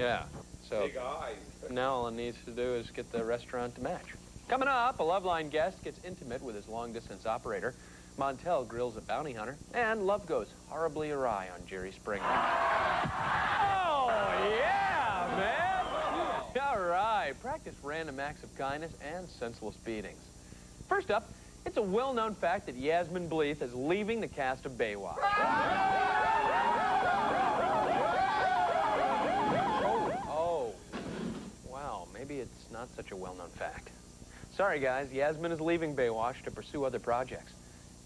Yeah. So Big eyes. now all it needs to do is get the restaurant to match. Coming up, a Loveline guest gets intimate with his long-distance operator. Montel grills a bounty hunter. And love goes horribly awry on Jerry Springer. Oh, yeah, man! All right. Practice random acts of kindness and senseless beatings. First up, it's a well-known fact that Yasmin Bleeth is leaving the cast of Baywatch. Oh, wow, maybe it's not such a well-known fact. Sorry, guys, Yasmin is leaving Baywatch to pursue other projects.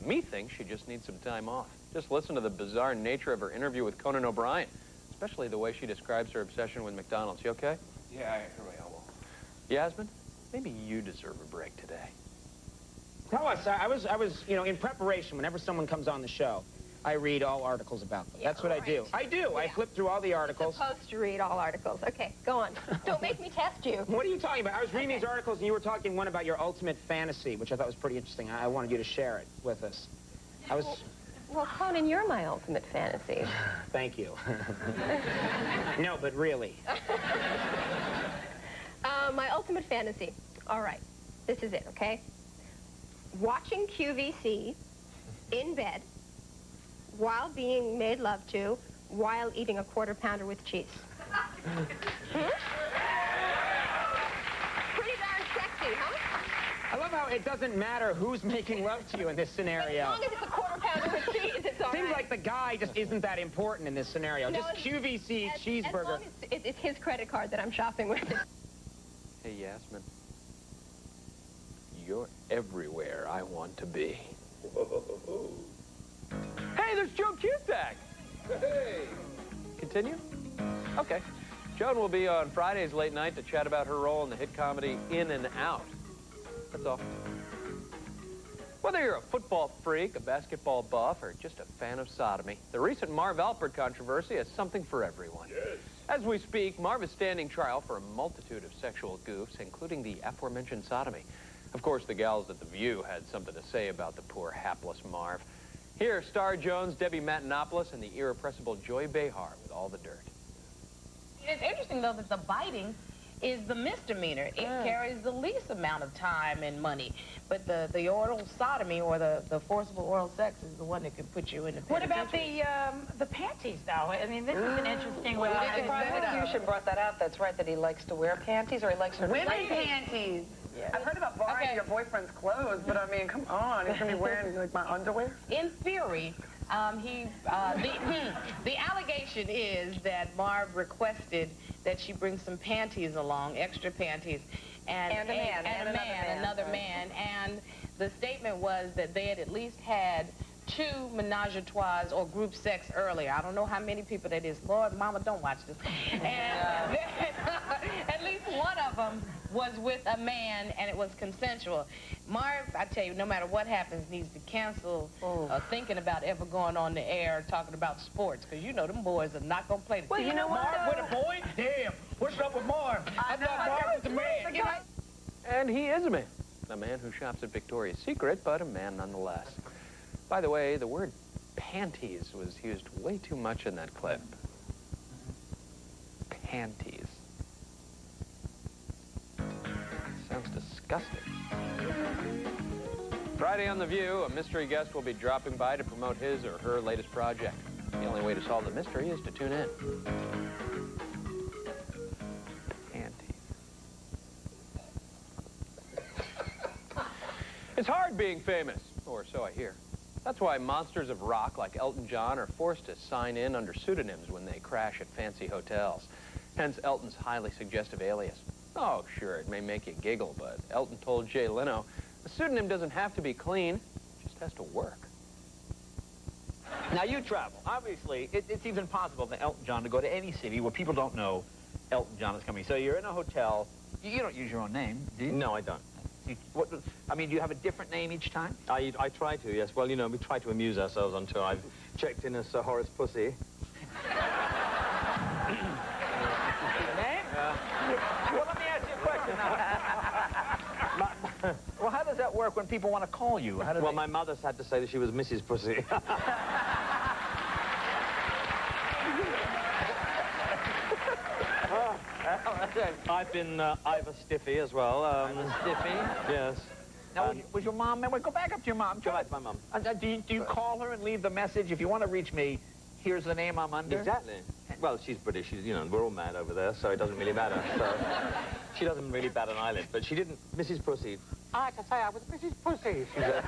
Me thinks she just needs some time off. Just listen to the bizarre nature of her interview with Conan O'Brien, especially the way she describes her obsession with McDonald's. You okay? Yeah, I hurt my elbow. Yasmin, maybe you deserve a break today. Tell us, I was, you know, in preparation, whenever someone comes on the show, I read all articles about them. That's what I do. I do. Yeah. I flip through all the articles. You're supposed to read all articles. Okay, go on. Don't make me test you. What are you talking about? I was reading these articles, and you were talking one about your ultimate fantasy, which I thought was pretty interesting. I wanted you to share it with us. I was... Well, Conan, you're my ultimate fantasy. Thank you. No, but really. My ultimate fantasy. All right, this is it, okay? Watching QVC in bed while being made love to while eating a quarter pounder with cheese. Pretty darn sexy, huh? I love how it doesn't matter who's making love to you in this scenario. As long as it's a quarter pounder with cheese, it's all right. Seems like the guy just isn't that important in this scenario. No, just QVC cheeseburger. As long as it's his credit card that I'm shopping with. Hey, Yasmin. You're everywhere I want to be. Whoa. Hey, there's Joan Cusack! Hey! Continue? Okay. Joan will be on Friday's late night to chat about her role in the hit comedy In and Out. That's all. Whether you're a football freak, a basketball buff, or just a fan of sodomy, the recent Marv Alpert controversy has something for everyone. Yes. As we speak, Marv is standing trial for a multitude of sexual goofs, including the aforementioned sodomy. Of course, the gals at The View had something to say about the poor, hapless Marv. Here, Star Jones, Debbie Matenopoulos, and the irrepressible Joy Behar with all the dirt. It's interesting, though, that the biting is the misdemeanor. It carries the least amount of time and money. But the oral sodomy or the forcible oral sex is the one that could put you in the penitentiary. What about the panties, though? I mean, this is an interesting one. The prosecution brought that out. That's right, that he likes to wear panties, or he likes to... Women panties. Yeah. I've heard about borrowing your boyfriend's clothes, but I mean, come on. He's going to be wearing, like, my underwear? In theory, the allegation is that Marv requested that she bring some panties along, extra panties, and another man. And the statement was that they had at least had 2 menage-a-trois or group sex earlier. I don't know how many people that is. Lord, Mama, don't watch this. And at least one of them was with a man, and it was consensual. Marv, I tell you, no matter what happens, needs to cancel thinking about ever going on the air talking about sports, because you know them boys are not going to play the Well, team. you know what? Marv with a boy? Damn. What's up with Marv? I thought Marv was a man. And he is a man. A man who shops at Victoria's Secret, but a man nonetheless. By the way, the word panties was used way too much in that clip. Panties. Sounds disgusting. Friday on The View, a mystery guest will be dropping by to promote his or her latest project. The only way to solve the mystery is to tune in. Panties. It's hard being famous, or so I hear. That's why monsters of rock like Elton John are forced to sign in under pseudonyms when they crash at fancy hotels. Hence Elton's highly suggestive alias. Oh, sure, it may make you giggle, but Elton told Jay Leno, a pseudonym doesn't have to be clean, it just has to work. Now, you travel. Obviously, it's even possible for Elton John to go to any city where people don't know Elton John is coming. So you're in a hotel. You don't use your own name, do you? No, I don't. I mean, do you have a different name each time? I try to, yes. Well, you know, we try to amuse ourselves on tour. I've checked in as Sir Horace Pussy. Name? Well, let me ask you a question now. Well, how does that work when people want to call you? How do well, my mother's had to say that she was Mrs. Pussy. I've been Iva Stiffy as well. Stiffy? Yes. Now, was your mom, go back up to your mom. Go back to my mom. Do you call her and leave the message? If you want to reach me, here's the name I'm under? Exactly. Well, she's British. She's, you know, we're all mad over there, so it doesn't really matter. So she doesn't really bat an eyelid, but she didn't. Mrs. Pussy. I had to say I was Mrs. Pussy. She said.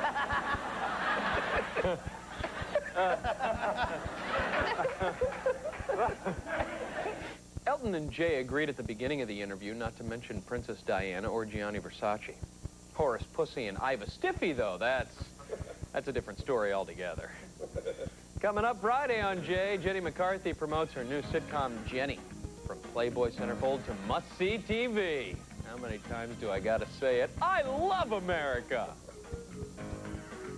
Elton and Jay agreed at the beginning of the interview not to mention Princess Diana or Gianni Versace. Horace Pussy and Iva Stiffy, though, that's a different story altogether. Coming up Friday on Jay, Jenny McCarthy promotes her new sitcom, Jenny. From Playboy Centerfold to must-see TV. How many times do I gotta say it? I love America!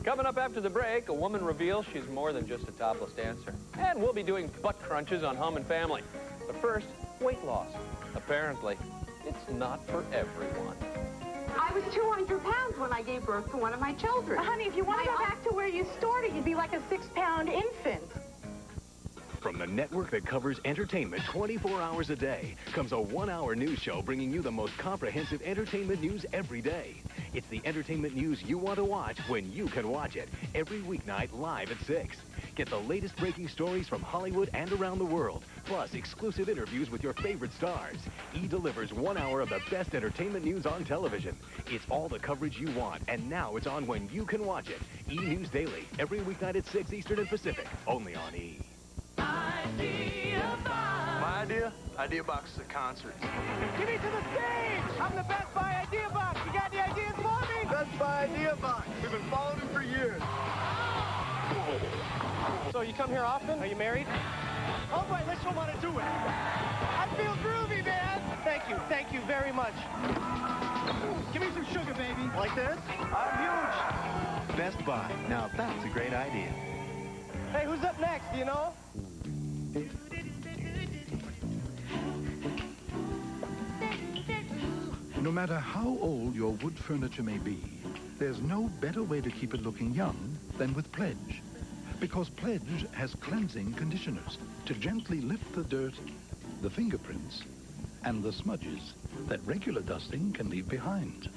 Coming up after the break, a woman reveals she's more than just a topless dancer. And we'll be doing butt crunches on Home and Family. But first, weight loss. Apparently, it's not for everyone. I was 200 pounds when I gave birth to one of my children. Honey, if you want to go back to where you started, you'd be like a 6-pound infant. From the network that covers entertainment 24 hours a day comes a 1-hour news show bringing you the most comprehensive entertainment news every day. It's the entertainment news you want to watch when you can watch it. Every weeknight live at 6. Get the latest breaking stories from Hollywood and around the world, plus exclusive interviews with your favorite stars. E! delivers 1 hour of the best entertainment news on television. It's all the coverage you want, and now it's on when you can watch it. E! News Daily, every weeknight at 6 Eastern and Pacific, only on E! My idea? Idea Box is a concert. Give me to the stage! I'm the Best Buy Idea Box. You got any ideas for me? Best Buy Idea Box. We've been following him for years. So you come here often? Are you married? All right, let's show want to do it. I feel groovy, man. Thank you very much. Give me some sugar, baby. Like this? I'm huge. Best Buy. Now that's a great idea. Hey, who's up next, do you know? No matter how old your wood furniture may be, there's no better way to keep it looking young than with Pledge. Because Pledge has cleansing conditioners to gently lift the dirt, the fingerprints, and the smudges that regular dusting can leave behind.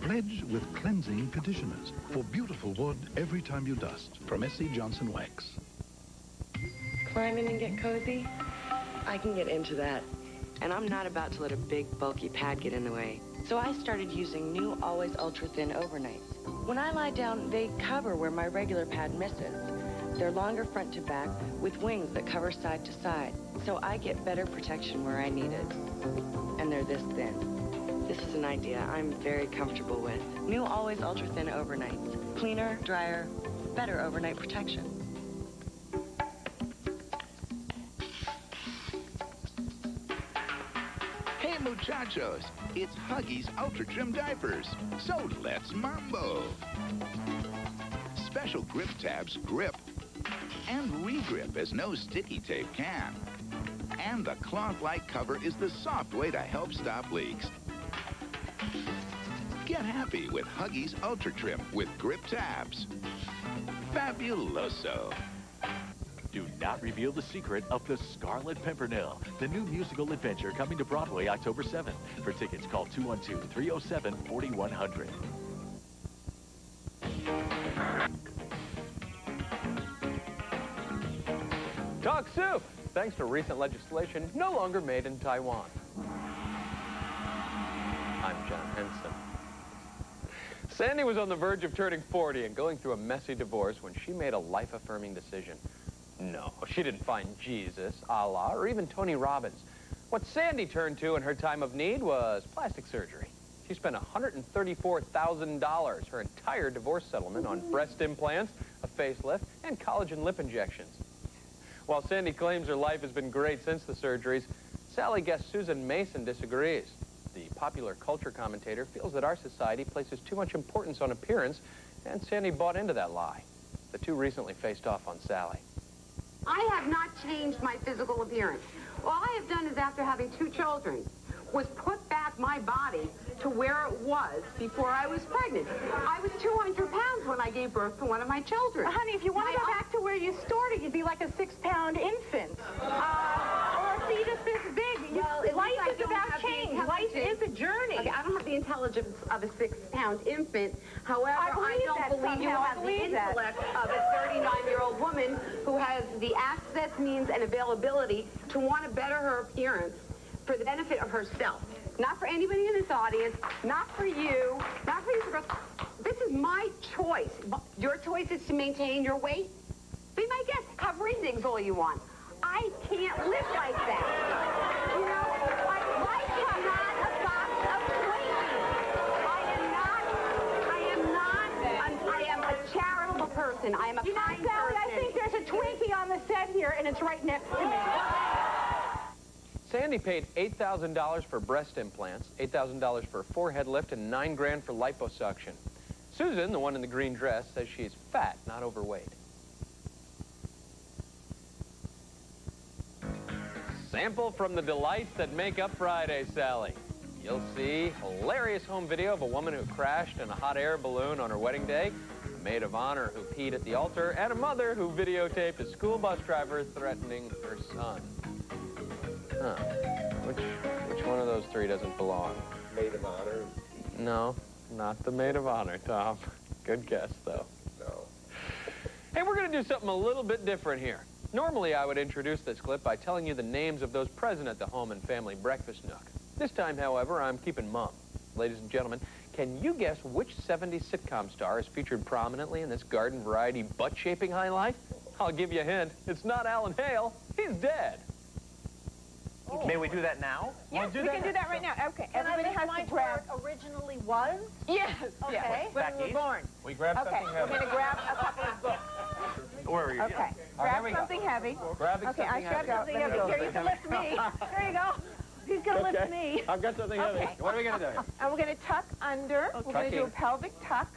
Pledge with cleansing conditioners for beautiful wood every time you dust from S.C. Johnson Wax. Climb in and get cozy? I can get into that. And I'm not about to let a big, bulky pad get in the way. So I started using new Always Ultra Thin Overnights. When I lie down, they cover where my regular pad misses. They're longer front to back with wings that cover side to side. So I get better protection where I need it. And they're this thin. This is an idea I'm very comfortable with. New Always Ultra Thin Overnights. Cleaner, drier, better overnight protection. Hey muchachos, it's Huggies Ultra Trim Diapers. So let's mambo. Special grip tabs grip and re-grip as no sticky tape can. And the cloth-like cover is the soft way to help stop leaks. Get happy with Huggies Ultra Trim with grip tabs. Fabuloso. Do not reveal the secret of the Scarlet Pimpernel, the new musical adventure coming to Broadway October 7th. For tickets, call 212-307-4100. Talk Soup, thanks to recent legislation no longer made in Taiwan. I'm John Henson. Sandy was on the verge of turning 40 and going through a messy divorce when she made a life-affirming decision. No, she didn't find Jesus, Allah, or even Tony Robbins. What Sandy turned to in her time of need was plastic surgery. She spent $134,000, her entire divorce settlement, on breast implants, a facelift, and collagen lip injections. While Sandy claims her life has been great since the surgeries, Sally guest Susan Mason disagrees. The popular culture commentator feels that our society places too much importance on appearance, and Sandy bought into that lie. The two recently faced off on Sally. I have not changed my physical appearance. All I have done is, after having 2 children, was put back my body to where it was before I was pregnant. I was 200 pounds when I gave birth to one of my children. Honey, if you want to go back to where you started, you'd be like a 6-pound infant. Or a fetus this big. Well, at intelligence of a 6-pound infant. However, I don't believe you have the intellect of a 39-year-old woman who has the access, means, and availability to want to better her appearance for the benefit of herself. Not for anybody in this audience, not for you, not for these girls. This is my choice. Your choice is to maintain your weight. Be my guest. Have Rinzings all you want. I can't live like that. You know, life is not a box of Twinkies. I am a charitable person. I am a kind person. Sally, I think there's a Twinkie on the set here, and it's right next to me. Sandy paid $8,000 for breast implants, $8,000 for a forehead lift, and $9 grand for liposuction. Susan, the one in the green dress, says she's fat, not overweight. Sample from the delights that make up Friday, Sally. You'll see hilarious home video of a woman who crashed in a hot air balloon on her wedding day, a maid of honor who peed at the altar, and a mother who videotaped a school bus driver threatening her son. Huh. Which one of those three doesn't belong? Maid of honor? No, not the maid of honor, Tom. Good guess, though. No. Hey, we're going to do something a little bit different here. Normally, I would introduce this clip by telling you the names of those present at the home and family breakfast nook. This time, however, I'm keeping mum. Ladies and gentlemen, can you guess which 70s sitcom star is featured prominently in this garden variety butt-shaping highlight? I'll give you a hint. It's not Alan Hale. He's dead. Oh. May we do that now? Yes, we can do that right now. Okay, everybody has to grab. Originally was? Yes. Okay. When we were born. We grab something heavy. Okay, we're going to grab a couple of books. Where are you? Okay, grab something heavy. Grabbing okay, something I grabbed something heavy. Here, you can lift me. There you go. He's going to lift me. I've got something heavy. What are we going to do? And we're going to tuck under. We're going to do a pelvic tuck.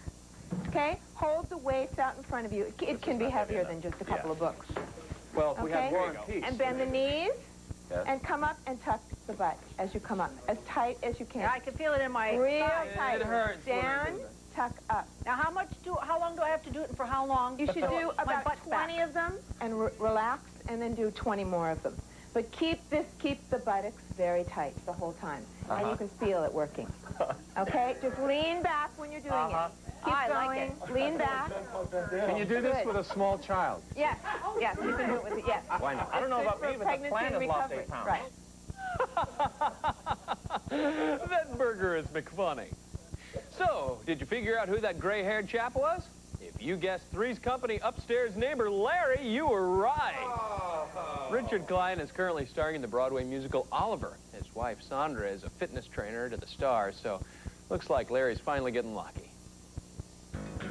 Okay? Hold the waist out in front of you. It can be heavier than just a couple of books. Well, if we have War and Peace. And bend the knees. Yes. And come up and tuck the butt as you come up, as tight as you can. Yeah, I can feel it in my real thighs. tight. It hurts. Down, tuck up. Now, how long do I have to do it, and for how long? You should do about 20 of them and relax, and then do 20 more of them. But keep the buttocks very tight the whole time, and you can feel it working. Okay, just lean back when you're doing it. Keep going. Like it. Lean back. Can you do this with a small child? Yes. Yes, you can do it with it. Yes. Why not? I don't know about me, but the plan has lost 8 pounds. Right. That burger is McFunny. So, did you figure out who that gray-haired chap was? If you guessed Three's Company upstairs neighbor Larry, you were right. Richard Klein is currently starring in the Broadway musical Oliver. His wife Sandra is a fitness trainer to the stars, so looks like Larry's finally getting lucky.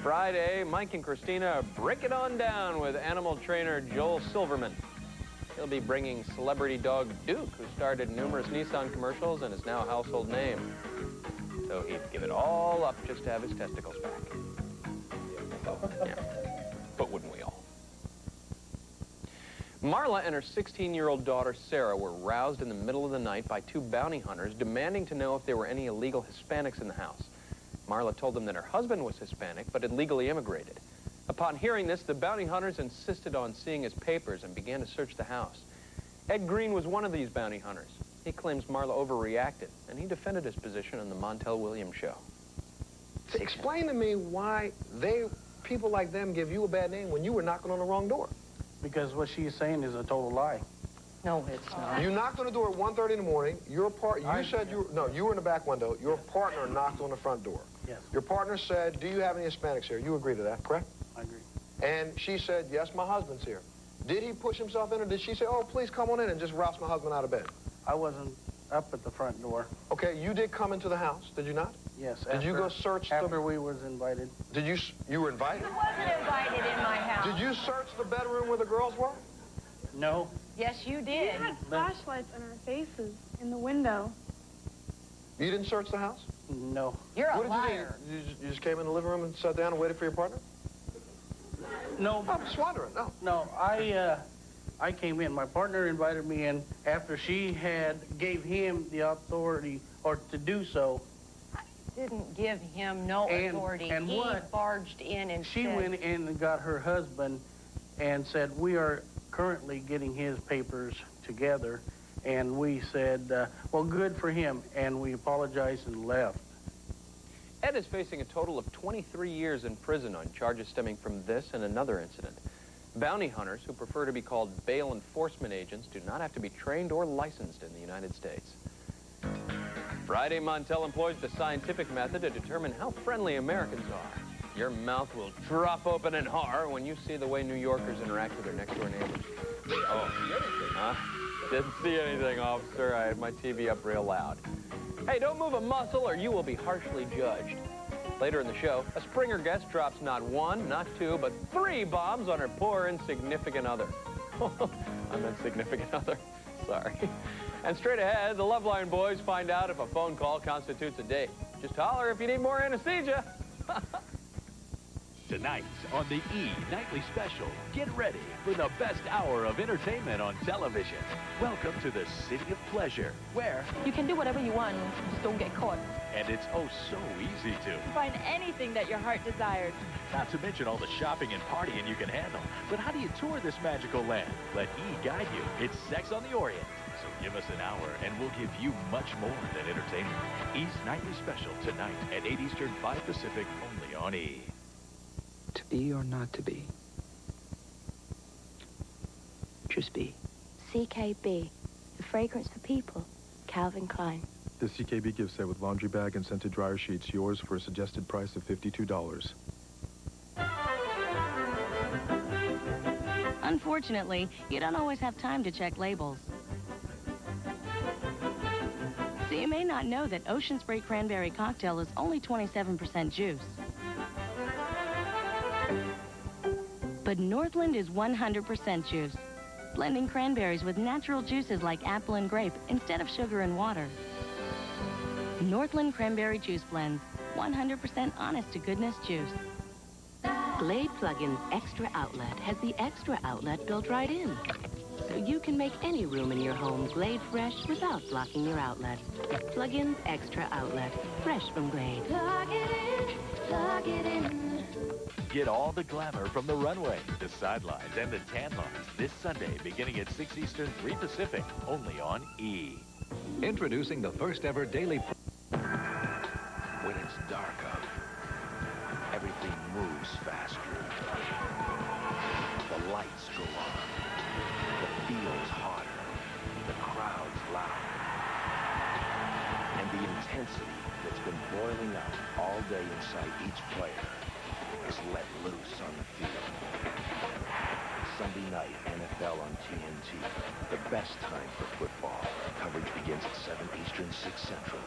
Friday, Mike and Christina break it on down with animal trainer Joel Silverman. He'll be bringing celebrity dog Duke, who starred in numerous Nissan commercials and is now a household name. So he'd give it all up just to have his testicles back. Yeah. But wouldn't we all? Marla and her 16-year-old daughter Sarah were roused in the middle of the night by 2 bounty hunters demanding to know if there were any illegal Hispanics in the house. Marla told them that her husband was Hispanic, but had legally immigrated. Upon hearing this, the bounty hunters insisted on seeing his papers and began to search the house. Ed Green was one of these bounty hunters. He claims Marla overreacted, and he defended his position on the Montel Williams show. Explain to me why people like them give you a bad name when you were knocking on the wrong door. Because what she's saying is a total lie. No, it's not. You knocked on the door at 1:30 in the morning. You were in the back window. Your partner knocked on the front door. Yes. Your partner said, do you have any Hispanics here? You agree to that, correct? I agree. And she said, yes, my husband's here. Did he push himself in, or did she say, oh, please come on in and just roust my husband out of bed? I wasn't up at the front door. Okay, you did come into the house, did you not? Yes. Did you go search after we was invited? Did you were invited? I wasn't invited in my house. Did you search the bedroom where the girls were? No. Yes, you did. We had flashlights in our faces in the window. You didn't search the house? No. You're a what liar. Did you do? You just came in the living room and sat down and waited for your partner? No. I'm just wondering, no. No, I came in. My partner invited me in after she gave him the authority or to do so. I didn't give him no authority. And he barged in and she went in and got her husband and said, we are currently getting his papers together. And we said, well, good for him. And we apologized and left. Ed is facing a total of 23 years in prison on charges stemming from this and another incident. Bounty hunters who prefer to be called bail enforcement agents do not have to be trained or licensed in the United States. Friday, Montel employs the scientific method to determine how friendly Americans are. Your mouth will drop open in horror when you see the way New Yorkers interact with their next-door neighbors. Oh, huh? Didn't see anything, officer. I had my TV up real loud. Hey, don't move a muscle or you will be harshly judged. Later in the show, a Springer guest drops not one, not two, but 3 bombs on her poor insignificant other. I meant significant other. Sorry. And straight ahead, the Loveline boys find out if a phone call constitutes a date. Just holler if you need more anesthesia. Tonight on the E! Nightly Special, get ready for the best hour of entertainment on television. Welcome to the City of Pleasure, where you can do whatever you want, just don't get caught. And it's oh so easy to find anything that your heart desires. Not to mention all the shopping and partying you can handle. But how do you tour this magical land? Let E! guide you. It's Sex on the Orient. So give us an hour and we'll give you much more than entertainment. E!'s Nightly Special tonight at 8 Eastern, 5 Pacific, only on E! To be or not to be? Just be. CKB, the fragrance for people, Calvin Klein. The CKB gift set with laundry bag and scented dryer sheets, yours for a suggested price of $52. Unfortunately, you don't always have time to check labels. So you may not know that Ocean Spray Cranberry Cocktail is only 27% juice. But Northland is 100% juice, blending cranberries with natural juices like apple and grape instead of sugar and water. Northland Cranberry Juice Blends, 100% honest-to-goodness juice. Glade Plug-in's Extra Outlet has the extra outlet built right in. So you can make any room in your home Glade fresh without blocking your outlet. Plug-in's Extra Outlet, fresh from Glade. Plug it in, plug it in. Get all the glamour from the runway, the sidelines, and the tan lines this Sunday beginning at 6 Eastern, 3 Pacific, only on E! Introducing the first ever daily... When it's dark out, everything moves faster. The lights go on. The field's hotter. The crowd's loud. And the intensity that's been boiling up all day inside each player is let loose on the field. Sunday night, NFL on TNT. The best time for football. Coverage begins at 7 Eastern, 6 Central.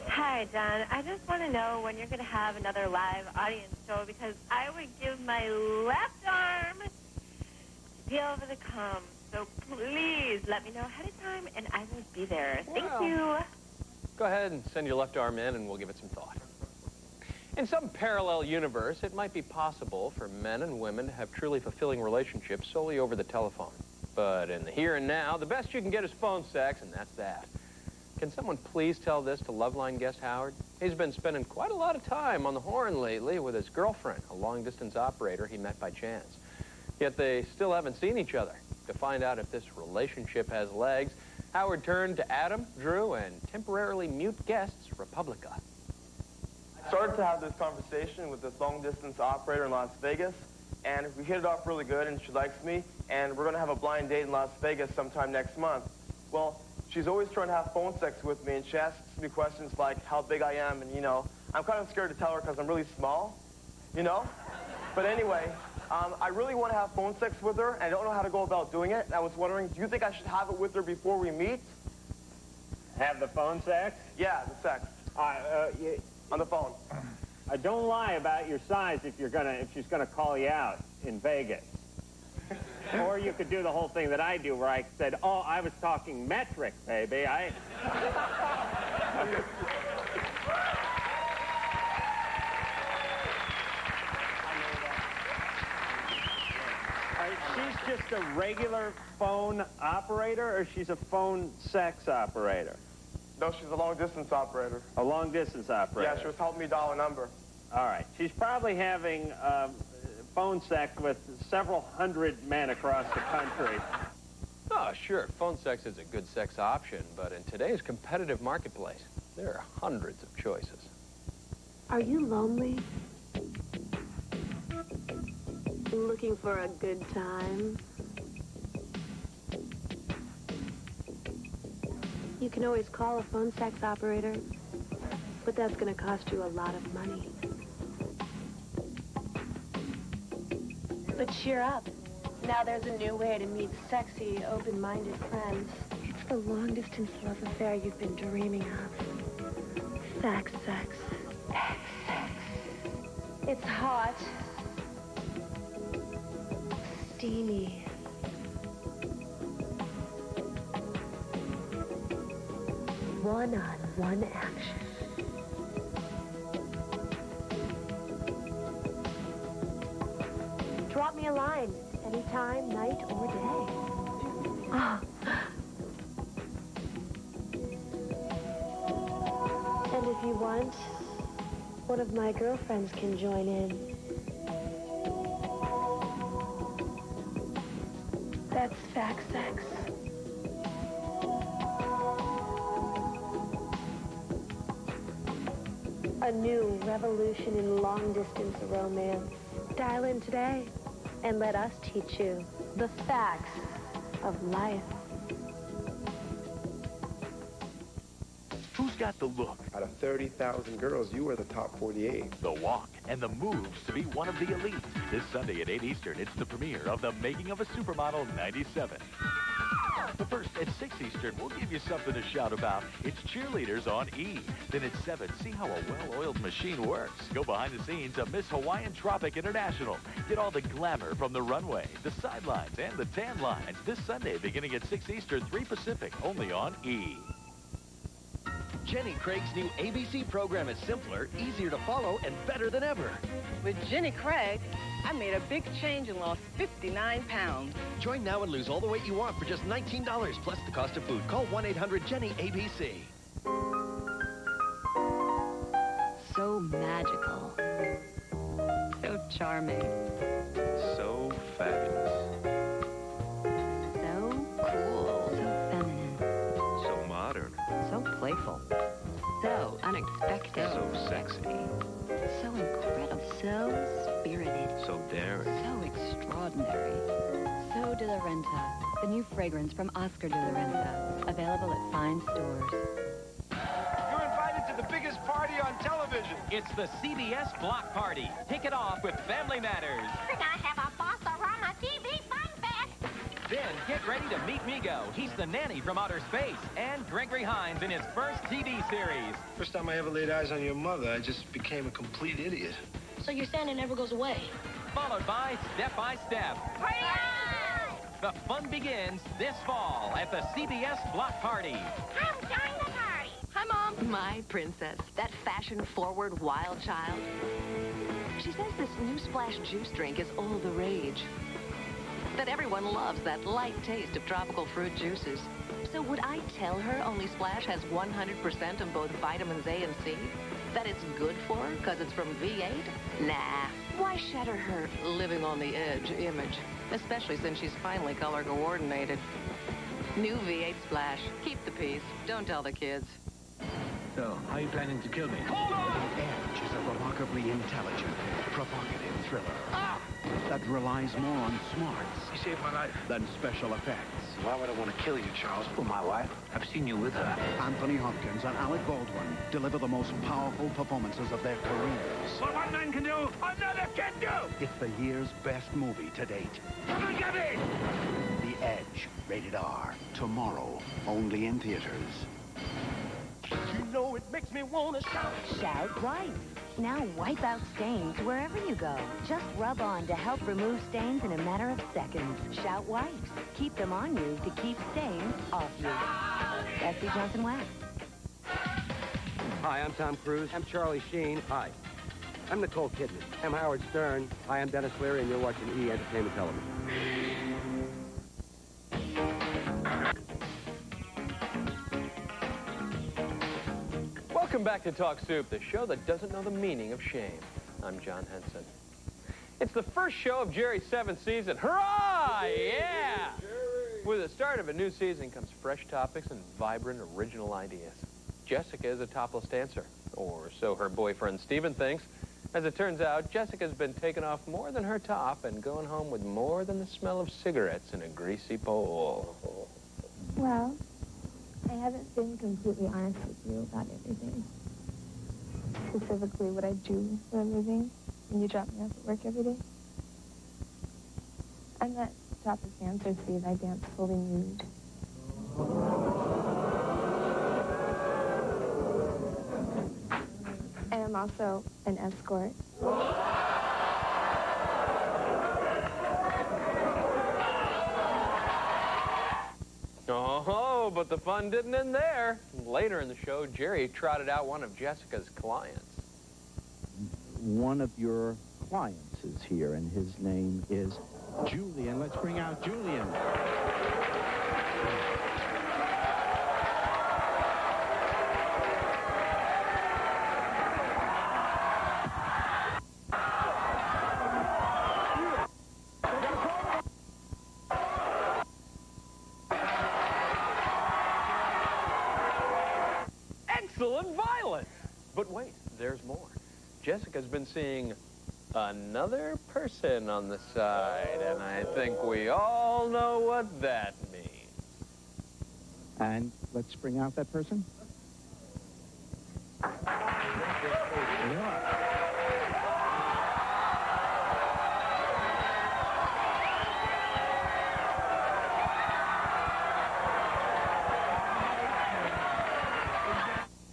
Hi, John. I just want to know when you're going to have another live audience show because I would give my left arm to be over the cum. So please let me know ahead of time and I will be there. Thank you. Go ahead and send your left arm in and we'll give it some thought. In some parallel universe, it might be possible for men and women to have truly fulfilling relationships solely over the telephone. But in the here and now, the best you can get is phone sex, and that's that. Can someone please tell this to Loveline guest Howard? He's been spending quite a lot of time on the horn lately with his girlfriend, a long-distance operator he met by chance. Yet they still haven't seen each other. To find out if this relationship has legs, Howard turned to Adam, Drew, and temporarily mute guests, Republica. I started to have this conversation with this long-distance operator in Las Vegas, and we hit it off really good, and she likes me, and we're going to have a blind date in Las Vegas sometime next month. Well, she's always trying to have phone sex with me, and she asks me questions like how big I am, and, you know, I'm kind of scared to tell her because I'm really small, you know? But anyway, I really want to have phone sex with her, and I don't know how to go about doing it. And I was wondering, do you think I should have it with her before we meet? Have the phone sex? Yeah, the sex. On the phone. Don't lie about your size if she's gonna call you out in Vegas. Or you could do the whole thing that I do where I said, oh, I was talking metric, baby. She's just a regular phone operator, or she's a phone sex operator? No, she's a long-distance operator. A long-distance operator? Yeah, she was helping me dial a number. All right. She's probably having phone sex with several hundred men across the country. Oh, sure, phone sex is a good sex option, but in today's competitive marketplace, there are hundreds of choices. Are you lonely? Looking for a good time? You can always call a phone sex operator, but that's going to cost you a lot of money. But cheer up. Now there's a new way to meet sexy, open-minded friends. It's the long-distance love affair you've been dreaming of. Fax sex. Fax sex. It's hot. Steamy. One-on-one action. Drop me a line, anytime, night or day. Oh. And if you want, one of my girlfriends can join in. That's fax sex. A new revolution in long-distance romance. Dial in today and let us teach you the facts of life. Who's got the look? Out of 30,000 girls, you are the top 48. The walk and the moves to be one of the elite. This Sunday at 8 Eastern, it's the premiere of The Making of a Supermodel 97. But first, at 6 Eastern, we'll give you something to shout about. It's cheerleaders on E. Then at 7, see how a well-oiled machine works. Go behind the scenes of Miss Hawaiian Tropic International. Get all the glamour from the runway, the sidelines, and the tan lines. This Sunday, beginning at 6 Eastern, 3 Pacific, only on E. Jenny Craig's new ABC program is simpler, easier to follow, and better than ever. With Jenny Craig, I made a big change and lost 59 pounds. Join now and lose all the weight you want for just $19 plus the cost of food. Call 1-800-JENNY-ABC. So magical. So charming. So fabulous. So cool. So feminine. So modern. So playful. So unexpected. So sexy. So incredible. So spirited. So daring. So extraordinary. So de la Renta, the new fragrance from Oscar de la Renta, available at fine stores. You're invited to the biggest party on television. It's the CBS Block Party. Kick it off with Family Matters. We're gonna have a Boss-A-Rama TV fun fest. Then get ready to meet Migo. He's the nanny from outer space. And Gregory Hines in his first TV series. First time I ever laid eyes on your mother, I just became a complete idiot. So your Santa never goes away. Followed by Step by Step. The fun begins this fall at the CBS Block Party. Come join the party. Hi, Mom. My princess. That fashion-forward wild child. She says this new Splash juice drink is all the rage. That everyone loves that light taste of tropical fruit juices. So would I tell her only Splash has 100% of both vitamins A and C? That it's good for her because it's from V8? Nah. Why shatter her living on the edge image? Especially since she's finally color coordinated. New V8 Splash. Keep the peace. Don't tell the kids. So, how are you planning to kill me? Hold on! Edge is a remarkably intelligent, provocative thriller that relies more on smarts. You saved my life. Than special effects. Why would I want to kill you, Charles? For my wife. I've seen you with her. Anthony Hopkins and Alec Baldwin deliver the most powerful performances of their careers. What one man can do, another can do! It's the year's best movie to date. Come on, get me! The Edge, rated R. Tomorrow, only in theaters. know it makes me want to shout. Shout Wipes. Now wipe out stains wherever you go. Just rub on to help remove stains in a matter of seconds. Shout Wipes. Keep them on you to keep stains off you. S.C. Johnson Wax. Hi, I'm Tom Cruise. I'm Charlie Sheen. Hi. I'm Nicole Kidman. I'm Howard Stern. Hi, I'm Dennis Leary, and you're watching E! Entertainment Television. Welcome back to Talk Soup, the show that doesn't know the meaning of shame. I'm John Henson. It's the first show of Jerry's 7th season. Hurrah! Yeah! With the start of a new season comes fresh topics and vibrant, original ideas. Jessica is a topless dancer, or so her boyfriend Steven thinks. As it turns out, Jessica's been taking off more than her top and going home with more than the smell of cigarettes in a greasy bowl. Well, I haven't been completely honest with you about everything. Specifically what I do for a living when you drop me off at work every day. I'm not topless dancer, Steve. I dance fully nude. And I'm also an escort. Oh, but the fun didn't end there. Later in the show, Jerry trotted out one of Jessica's clients. One of your clients is here, and his name is Julian. Let's bring out Julian. Excellent violence! But wait, there's more. Jessica's been seeing another person on the side, and I think we all know what that means. And let's bring out that person.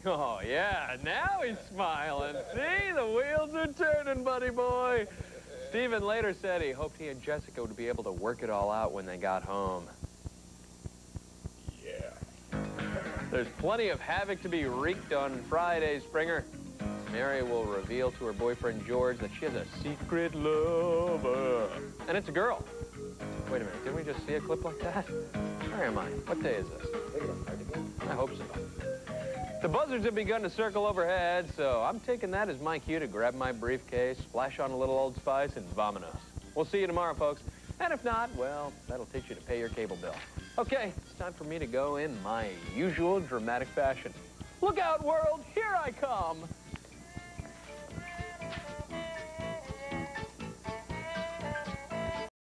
Oh, yeah, now he's smiling. See, the wheels are turning, buddy boy. Steven later said he hoped he and Jessica would be able to work it all out when they got home. Yeah. There's plenty of havoc to be wreaked on Friday, Springer. Mary will reveal to her boyfriend George that she has a secret lover. And it's a girl. Wait a minute, didn't we just see a clip like that? Where am I? What day is this? I hope so. The buzzards have begun to circle overhead, so I'm taking that as my cue to grab my briefcase, splash on a little Old Spice, and vamonos. We'll see you tomorrow, folks. And if not, well, that'll teach you to pay your cable bill. Okay, it's time for me to go in my usual dramatic fashion. Look out, world, here I come!